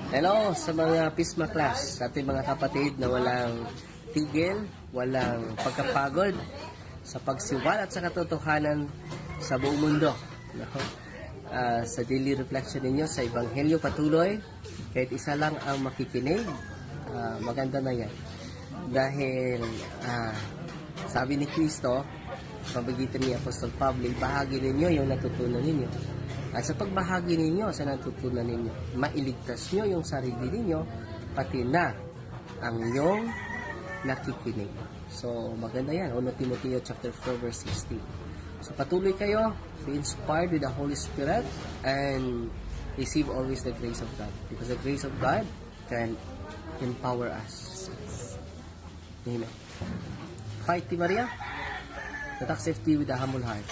Hello sa mga Pisma class, sa ating mga kapatid na walang tigil, walang pagkapagod sa pagsiwal at sa katotohanan sa buong mundo. Sa daily reflection ninyo sa Ebanghelyo patuloy, kahit isa lang ang makikinig, maganda na yan. Dahil sabi ni Kristo, pagitan ni Apostol Pablo, bahagi ninyo yung natutunan ninyo. At sa pagbahagi ninyo sa natutunan ninyo, mailigtas nyo yung sarili ninyo, pati na ang inyong nakikinig. So, maganda yan. 1 Timoteo chapter 4 verse 16. So, patuloy kayo, be inspired with the Holy Spirit, and receive always the grace of God. Because the grace of God can empower us. Amen. Fight, Maria. Attack safety with a humble heart.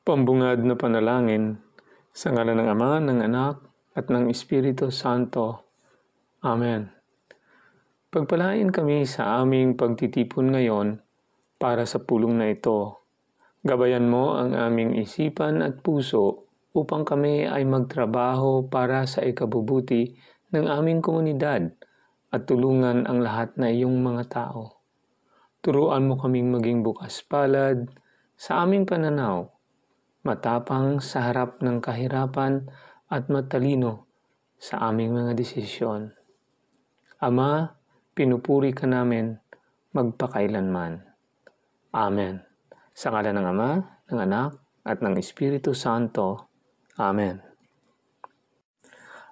Pambungad na panalangin sa ngalan ng Ama, ng Anak, at ng Espiritu Santo. Amen. Pagpalain kami sa aming pagtitipon ngayon para sa pulong na ito. Gabayan mo ang aming isipan at puso upang kami ay magtrabaho para sa ikabubuti ng aming komunidad at tulungan ang lahat na iyong mga tao. Turuan mo kaming maging bukas palad sa aming pananaw, matapang sa harap ng kahirapan at matalino sa aming mga desisyon. Ama, pinupuri ka namin magpakailanman. Amen. Sa ngalan ng Ama, ng Anak, at ng Espiritu Santo. Amen.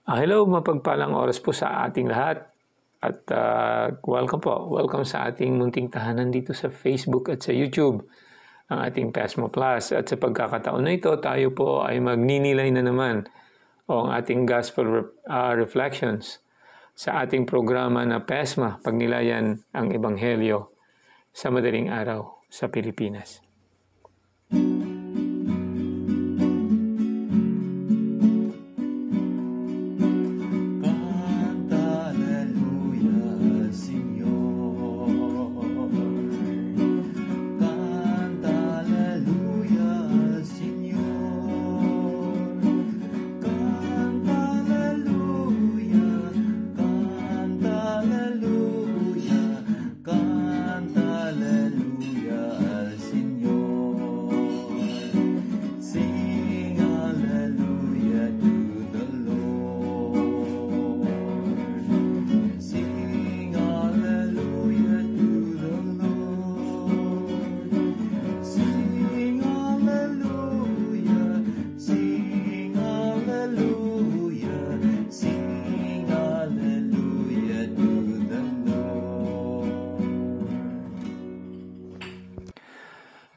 Hello, mapagpalang oras po sa ating lahat. At welcome po. Welcome sa ating munting tahanan dito sa Facebook at sa YouTube, ang ating PESMA Plus. At sa pagkakataon na ito, tayo po ay magninilay na naman o ang ating Gospel Reflections sa ating programa na PESMA, Pagnilayan ang Ebanghelyo sa Madaling Araw sa Pilipinas.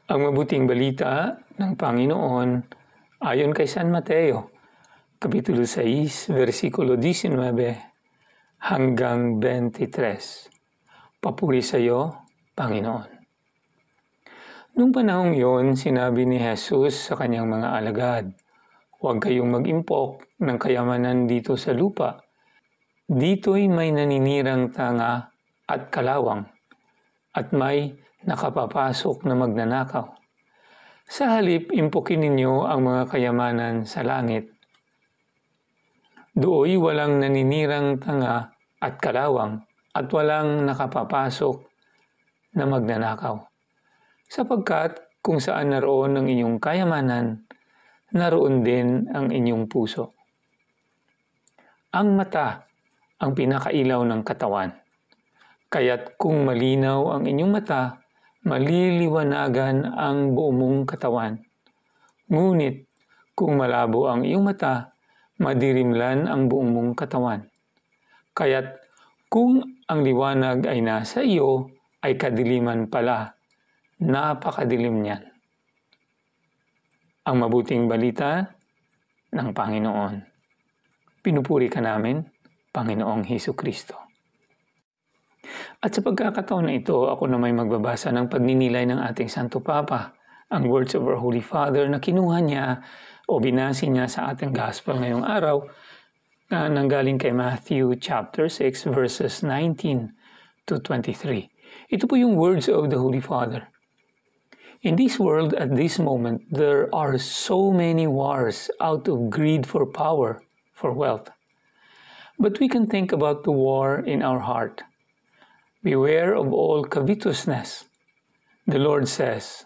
Ang mabuting balita ng Panginoon ayon kay San Mateo, Kapitulo 6, versikulo 19 hanggang 23. Papuri sa iyo, Panginoon. Nung panahong iyon, sinabi ni Jesus sa kanyang mga alagad, huwag kayong mag-impok ng kayamanan dito sa lupa. Dito'y may naninirang tanga at kalawang, at may nakapapasok na magnanakaw. Sa halip, impukin ninyo ang mga kayamanan sa langit. Dooy walang naninirang tanga at kalawang at walang nakapapasok na magnanakaw. Sapagkat kung saan naroon ang inyong kayamanan, naroon din ang inyong puso. Ang mata ang pinakailaw ng katawan. Kaya't kung malinaw ang inyong mata, maliliwanagan ang buong mong katawan. Ngunit kung malabo ang iyong mata, madirimlan ang buong mong katawan. Kaya't kung ang liwanag ay nasa iyo, ay kadiliman pala. Napakadilim niyan. Ang mabuting balita ng Panginoon. Pinupuri ka namin, Panginoong Hesukristo. At sa pagkakataon na ito, ako na may magbabasa ng pagninilay ng ating Santo Papa, ang words of our Holy Father na kinuha niya o binasi niya sa ating Gospel ngayong araw na nanggaling kay Matthew chapter 6 verses 19 to 23. Ito po yung words of the Holy Father. In this world at this moment, there are so many wars out of greed for power, for wealth. But we can think about the war in our heart. Beware of all covetousness. The Lord says,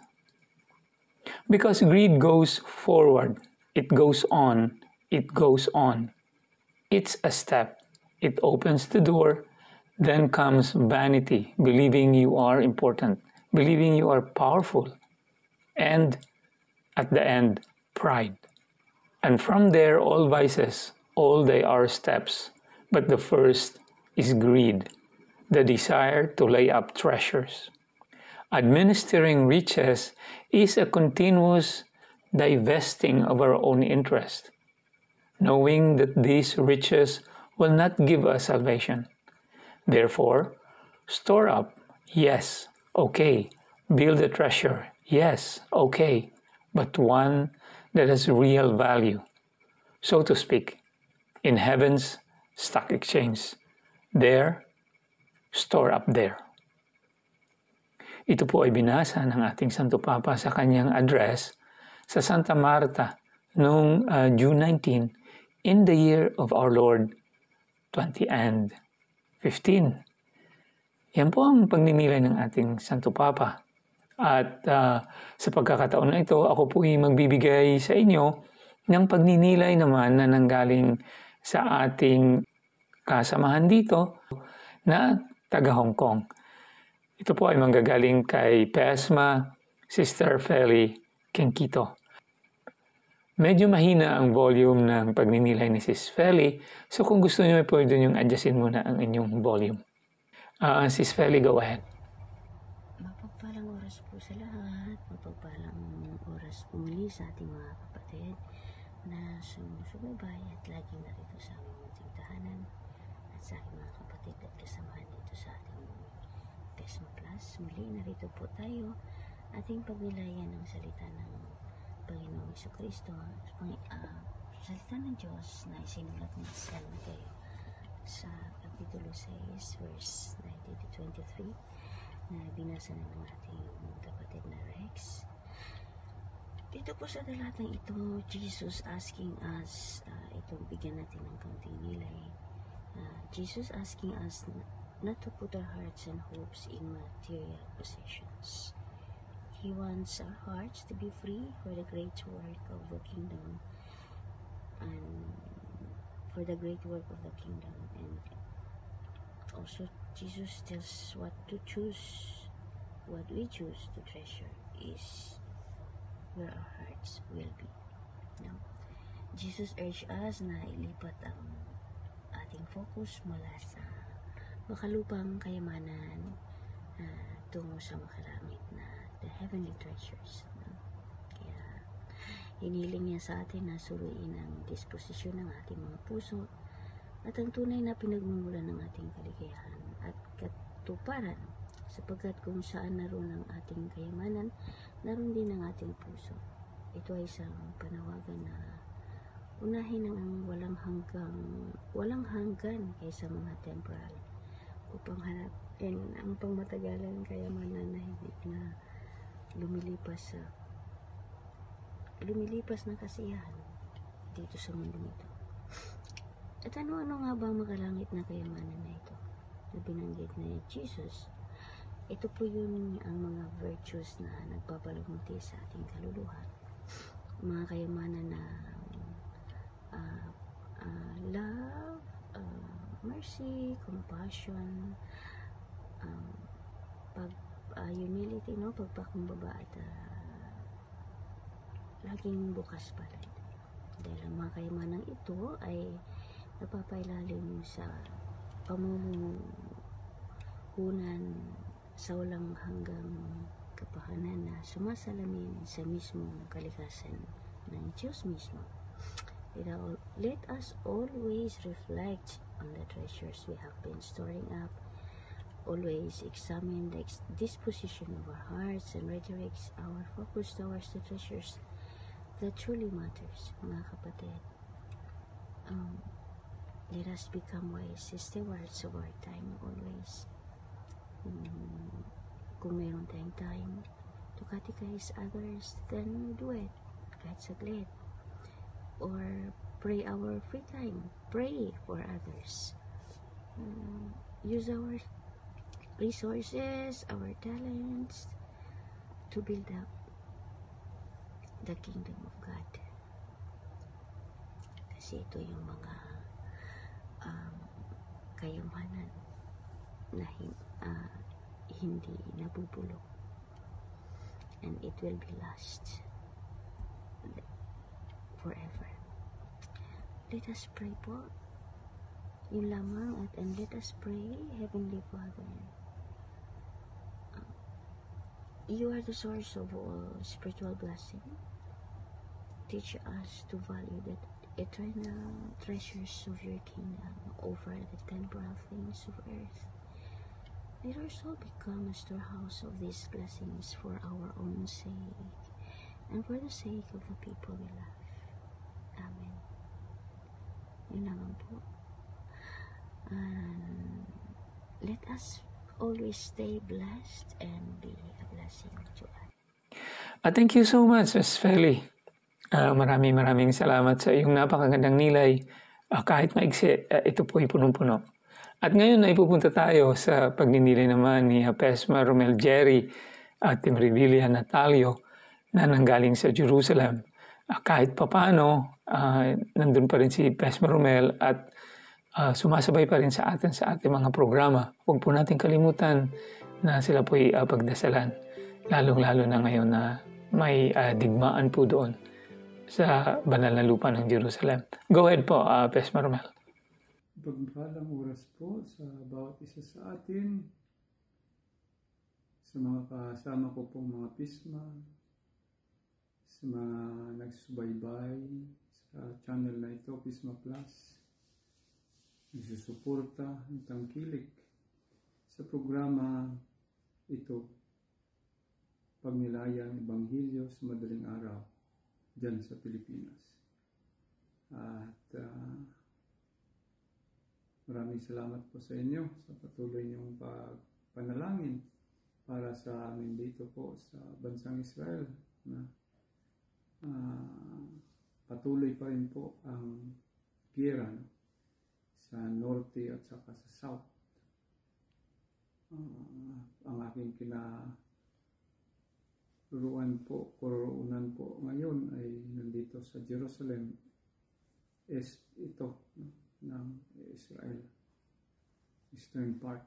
because greed goes forward, it goes on, it goes on. It's a step. It opens the door. Then comes vanity, believing you are important, believing you are powerful. And at the end, pride. And from there, all vices, all they are steps. But the first is greed, the desire to lay up treasures. Administering riches is a continuous divesting of our own interest, knowing that these riches will not give us salvation. Therefore, store up, yes, okay. Build a treasure, yes, okay, but one that has real value, so to speak, in heaven's stock exchange. There, store up there. Ito po ay binasa ng ating Santo Papa sa kanyang address sa Santa Marta noong June 19 in the year of our Lord 2015. Yan po ang pagninilay ng ating Santo Papa. At sa pagkakataon na ito, ako po ay magbibigay sa inyo ng pagninilay naman na nanggaling sa ating kasamahan dito na taga Hong Kong. Ito po ay manggagaling kay Pesma, Sister Feli Kenkito. Medyo mahina ang volume ng pagninilay ni Sis Feli, so kung gusto niyo, pwede niyong adjustin muna ang inyong volume. Sis Feli, go ahead. Mapagpalang oras po sa lahat, mapagpalang oras po muli sa ating mga kapatid na sumusubaybay at laging narito sa aming munting tahanan at sa aking mga kapatid at kasamahan dito sa ating Pesma Class. Muli narito po tayo ating pagnilayan ng salita ng Panginoong Jesucristo, salita ng Diyos na isinulat ni San Mateo sa Kapitulo 6, verse 19-23 na binasa na ng ating kapatid na Rex. Dito po sa talatang ito, Jesus asking us, itong bigyan natin ng kaunting nilay. Jesus asking us not to put our hearts and hopes in material possessions. He wants our hearts to be free for the great work of the kingdom and for the great work of the kingdom. And also Jesus tells what to choose, what we choose to treasure is where our hearts will be. Now, Jesus urged us na ilipat ang ating focus mula sa makalupang kayamanan tungo sa makalangit na the heavenly treasures. Kaya hiniling niya sa atin na suriin ang disposisyon ng ating mga puso at ang tunay na pinagmumulan ng ating kaligayahan at katuparan, sapagkat kung saan naroon ang ating kayamanan, naroon din ang ating puso. Ito ay isang panawagan na unahin ang walang hanggan kaysa mga temporal upang hanapin ang pangmatagalang kayamanan na hindi na lumilipas ng kasiyahan dito sa mundong ito. At ano-ano nga ba ang makalangit na kayamanan na ito na binanggit ni Jesus? Ito po yun ang mga virtues na nagpapalamuti sa ating kaluluwa. Mga kayamanan na love, mercy, compassion, humility, pagpakumbaba at laging bukas palad. Dahil ang mga kayamanang ito ay napapailalim sa pamumuhunan sa walang hanggang kapahanan na sumasalamin sa mismong kalikasan ng Diyos mismo. Let us always reflect on the treasures we have been storing up. Always examine the disposition of our hearts and redirect our focus towards the treasures that truly matters, mga kapatid. Let us become wise stewards of our time always. Kung mayroon tayong time, to catechize others, then do it kahit saglit. Or pray our free time. Pray for others. Use our resources, our talents to build up the kingdom of God. Kasi ito yung mga kayamanan na hindi nabubulok, and it will be last forever. Let us pray po. Yun lamang, and let us pray. Heavenly Father, you are the source of all spiritual blessing. Teach us to value the eternal treasures of your kingdom over the temporal things of earth. Let our soul become a storehouse of these blessings for our own sake and for the sake of the people we love. Amen. Yun naman po. Let us always stay blessed and be a blessing to others. Thank you so much, Ms. Feli. Maraming salamat sa iyong napakagandang nilay. Kahit maigsi, ito po ay punong-puno. At ngayon ay pupunta tayo sa pagninilay naman ni Pesma Romel Jerry at Timribilia Natalio na nanggaling sa Jerusalem. Kahit papano, nandun pa rin si Pesma Romel at sumasabay pa rin sa ating mga programa. Huwag po natin kalimutan na sila po ay pagdasalan. Lalong-lalo na ngayon na may digmaan po doon sa banal na lupa ng Jerusalem. Go ahead po, Pesma Romel. Pagpalang oras po sa bawat isa sa atin, sa mga kasama ko pong mga pisma, sa mga nagsubaybay sa channel na ito, Pisma Plus, nagsusuporta ng tangkilik sa programa ito, Pagnilayang Ebanghelyo sa Madaling Araw, dyan sa Pilipinas. At maraming salamat po sa inyo sa patuloy niyong panalangin para sa amin dito po sa bansang Israel na patuloy pa rin po ang giyera sa norte at saka sa south. Ang aking kuroonan po ngayon ay nandito sa Jerusalem, ng Israel, eastern part.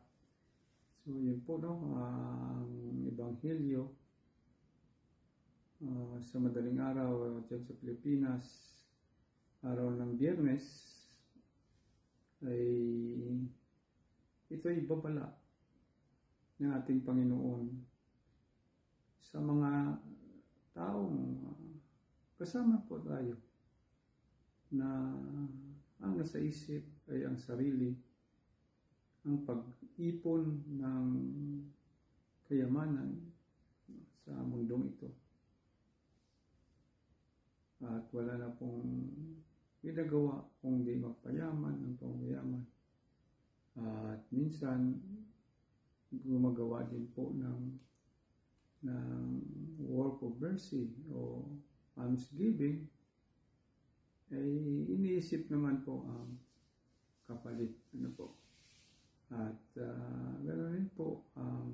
So yun po ang Ebanghelyo sa madaling araw dyan sa Pilipinas, araw ng Biyernes, ay ito ay babala ng ating Panginoon sa mga taong kasama po tayo na ang nasa isip ay ang sarili, ang pag-ipon ng kayamanan sa mundong ito. At wala na pong ginagawa kung di magpayaman ng pangyayaman. At minsan, gumagawa din po ng work of mercy o almsgiving, ay iniisip naman po ang kapalit. At ganoon rin po ang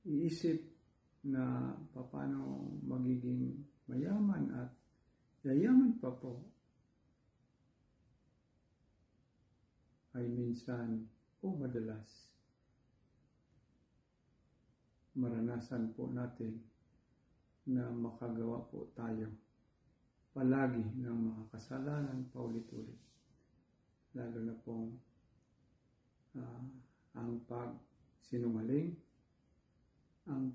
iisip na paano magiging mayaman at yayaman pa po ay minsan o madalas maranasan po natin na makagawa po tayo palagi ng mga kasalanan paulit-ulit. Lalo na pong ang pagsinungaling, ang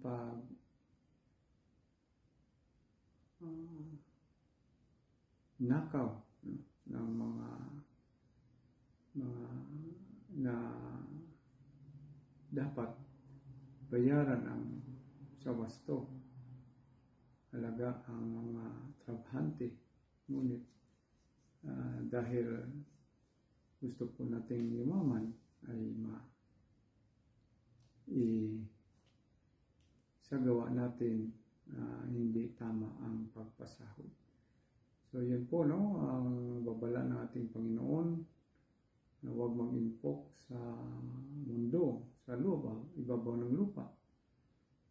nakaw ng mga na dapat bayaran ang sa wasto, halaga ang mga trabahante. Ngunit dahil gusto po nating yumaman ay isagawa natin hindi tama ang pagpasahod. So yun po, no, ang babala ng ating Panginoon na huwag mag-impok sa mundo, sa lupa, ibabaw ng lupa,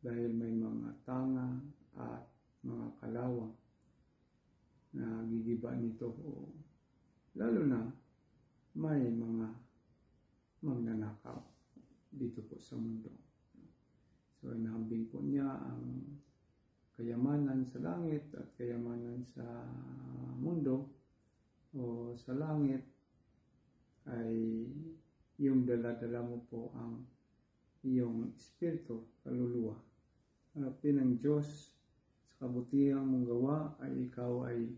dahil may mga tanga at mga kalawang na gigiba nito, o lalo na may mga magnanakaw dito po sa mundo. So inahambing po niya ang kayamanan sa langit at kayamanan sa mundo o sa langit ay yung dala-dala mo po ang iyong espiritu, kaluluwa. Harapin ng Diyos sa kabutihang mong gawa ay ikaw ay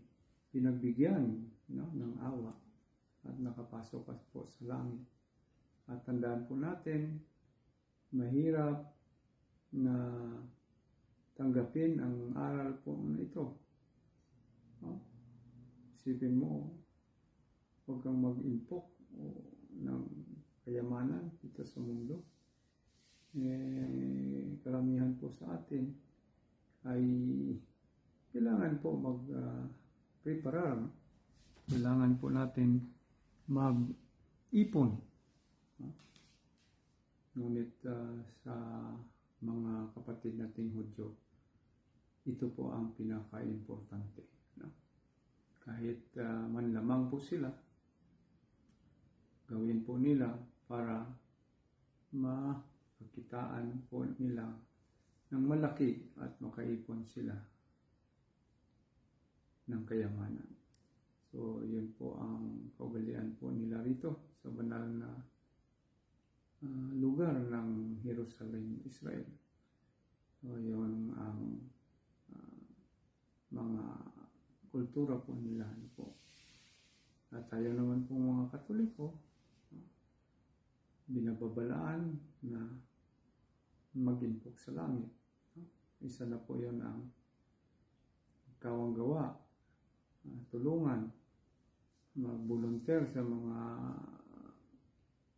pinagbigyan, no, ng awa at nakapasok ka po sa langit. At tandaan po natin, mahirap na tanggapin ang aral po na ito. No? Isipin mo, huwag kang mag-impok ng kayamanan dito sa mundo. Karamihan po sa atin ay kailangan po mag-preparar. Kailangan po natin mag-ipon. Ngunit sa mga kapatid nating Hudyo, ito po ang pinaka-importante. No? Kahit manlamang po sila, gawin po nila para makitaan po nila ng malaki at makaipon sila ng kayamanan. So, yun po ang kaugalian po nila rito sa banal na lugar ng Jerusalem, Israel. So, yun ang mga kultura po nila. Po. At tayo naman po mga Katoliko, binababalaan na mag-impok sa langit. Isa na po yun ang kawang gawa, tulungan, mag-volunteer sa mga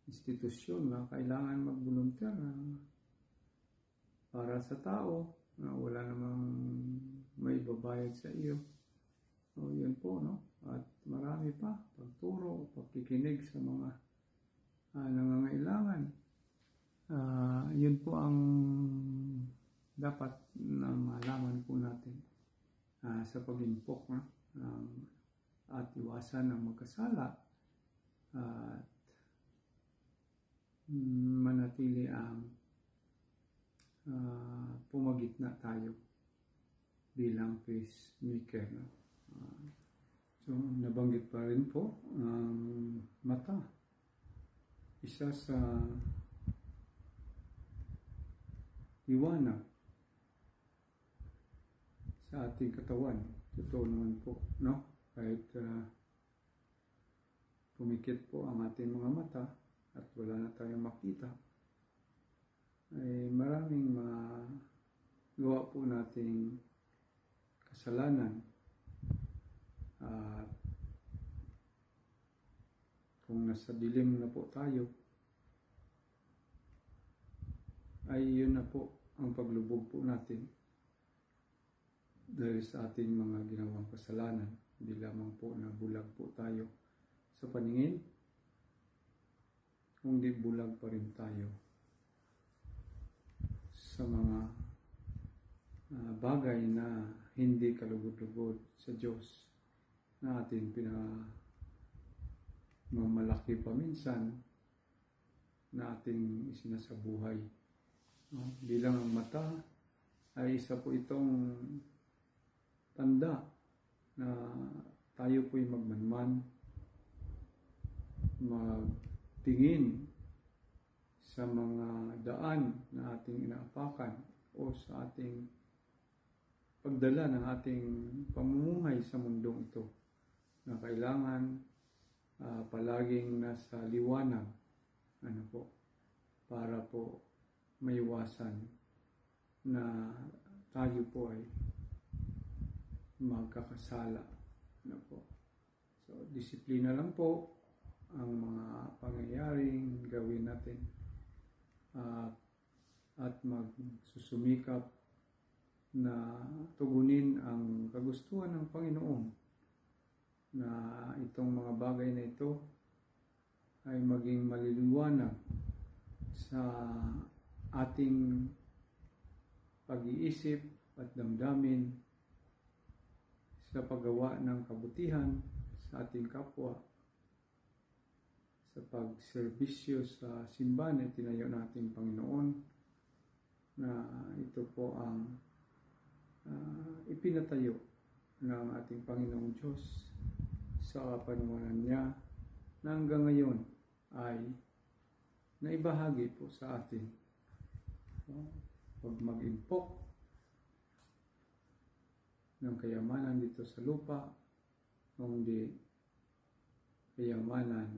institusyon na kailangan mag-volunteer para sa tao na wala namang may babayad sa iyo. So, yun po, no? At marami pa, pagturo, pagkikinig sa mga nangangailangan. Yun po ang dapat na malaman po natin sa pag-impok, no? At iwasan ng magkasala at manatili ang pumagitna tayo bilang peacemaker. No? So, nabanggit pa rin po ang mata. Isa sa liwanag sa ating katawan. Totoo naman po, no? Kahit pumikit po ang ating mga mata at wala na tayong makita, ay maraming gawa po nating kasalanan. At kung nasa dilim na po tayo, ay yun na po ang paglubog po natin dahil sa ating mga ginawang kasalanan. Hindi lamang po na bulag po tayo sa paningin, kundi bulag pa rin tayo sa mga bagay na hindi kalugod-lugod sa Diyos na ating pinamamalaki paminsan na ating isinasabuhay. Bilang ang mata ay isa po itong tanda na tayo po'y magmanman, magtingin sa mga daan na ating inaapakan o sa ating pagdala ng ating pamumuhay sa mundong ito, na kailangan palaging nasa liwanag, para po maiwasan na tayo po ay magkakasala. So, disiplina lang po ang mga pangyayaring gawin natin. at magsusumikap na tugunin ang kagustuhan ng Panginoon, na itong mga bagay na ito ay maging maliliwanag sa ating pag-iisip at damdamin sa paggawa ng kabutihan sa ating kapwa, sa pagserbisyo sa simbahan na tinayo nating Panginoon, na ito po ang ipinatayo ng ating Panginoong Diyos sa kapanahunan niya, na hanggang ngayon ay naibahagi po sa atin. Huwag mag-impok ng kayamanan dito sa lupa, kundi kayamanan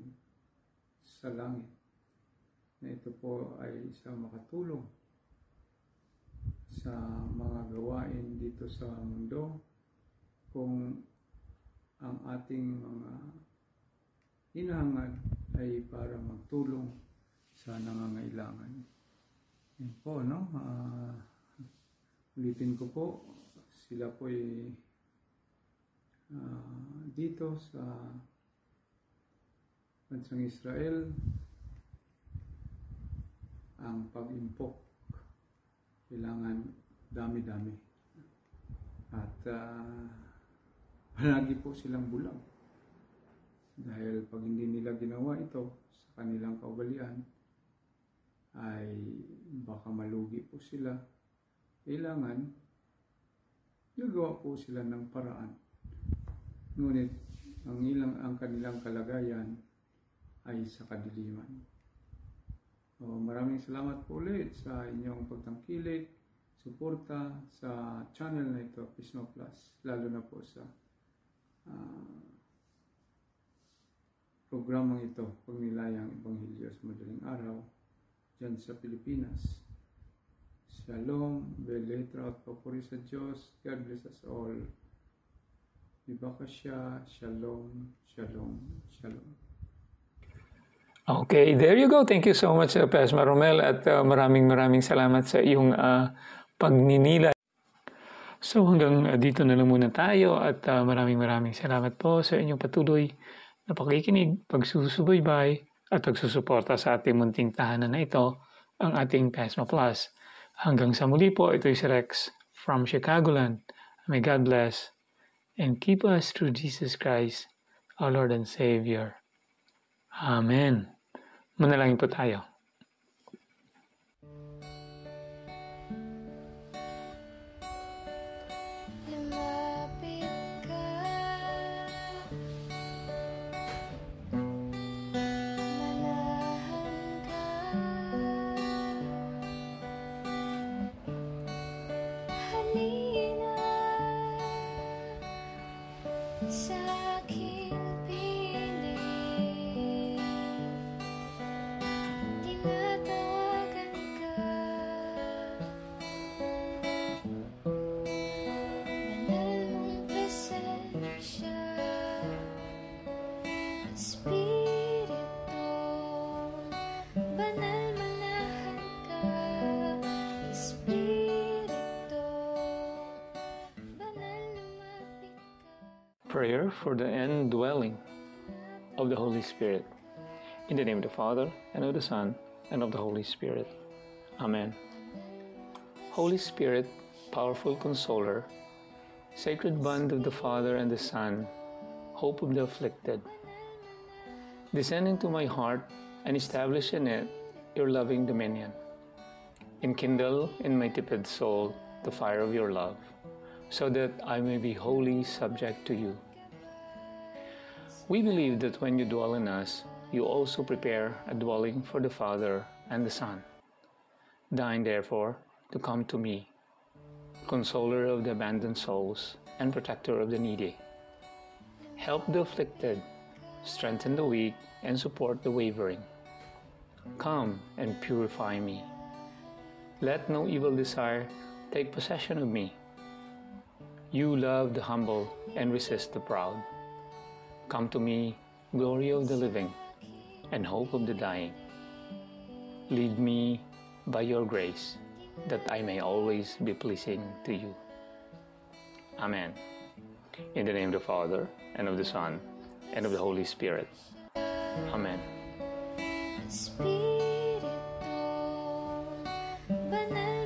sa langit, na ito po ay isang makatulong sa mga gawain dito sa mundo, kung ang ating mga hinahangad ay para magtulong sa nangangailangan. Yan po, no? Ulitin ko po, sila po ay dito sa bansang Israel, ang pag-impok kailangan dami-dami. At palagi po silang bulag. Dahil pag hindi nila ginawa ito sa kanilang kaugalian, ay baka malugi po sila. Kailangan gagawa po sila ng paraan. Ngunit ang kanilang kalagayan ay sa kadiliman. Maraming salamat po ulit sa inyong pagtangkilik, suporta sa channel na ito, Pismo Plus, lalo na po sa programang ito, Pagnilayang Ebanghelyo sa Madaling Araw, dyan sa Pilipinas. Shalom, Beletra at papuri sa Diyos. God bless us all. Ibaka siya. Shalom, shalom, shalom. Okay, there you go. Thank you so much, Pastor Romel, at maraming salamat sa iyong pagninilay. So hanggang dito na lang muna tayo, at maraming salamat po sa inyong patuloy na pakikinig, pagsusubaybay at pagsusuporta sa ating munting tahanan na ito, ang ating Pasmo Plus. Hanggang sa muli po, ito si Rex from Chicagoland. May God bless and keep us through Jesus Christ, our Lord and Savior. Amen. Manalangin po tayo. Lumapit ka, manahan ka, halina sa aking piling. Tinatawagan ka, banal mong presensya, Espiritu, banal manahan ka, Espiritu, banal lumapit ka. Prayer for the indwelling of the Holy Spirit. In the name of the Father, and of the Son, and of the Holy Spirit. Amen. Holy Spirit, powerful consoler, sacred bond of the Father and the Son, hope of the afflicted, descend into my heart and establish in it your loving dominion. Enkindle in my tepid soul the fire of your love, so that I may be wholly subject to you. We believe that when you dwell in us, you also prepare a dwelling for the Father and the Son. Deign, therefore, to come to me, consoler of the abandoned souls and protector of the needy. Help the afflicted, strengthen the weak, and support the wavering. Come and purify me. Let no evil desire take possession of me. You love the humble and resist the proud. Come to me, glory of the living, and hope of the dying. Lead me by your grace that I may always be pleasing to you. Amen. In the name of the Father, and of the Son, and of the Holy Spirit. Amen. Espiritu, banal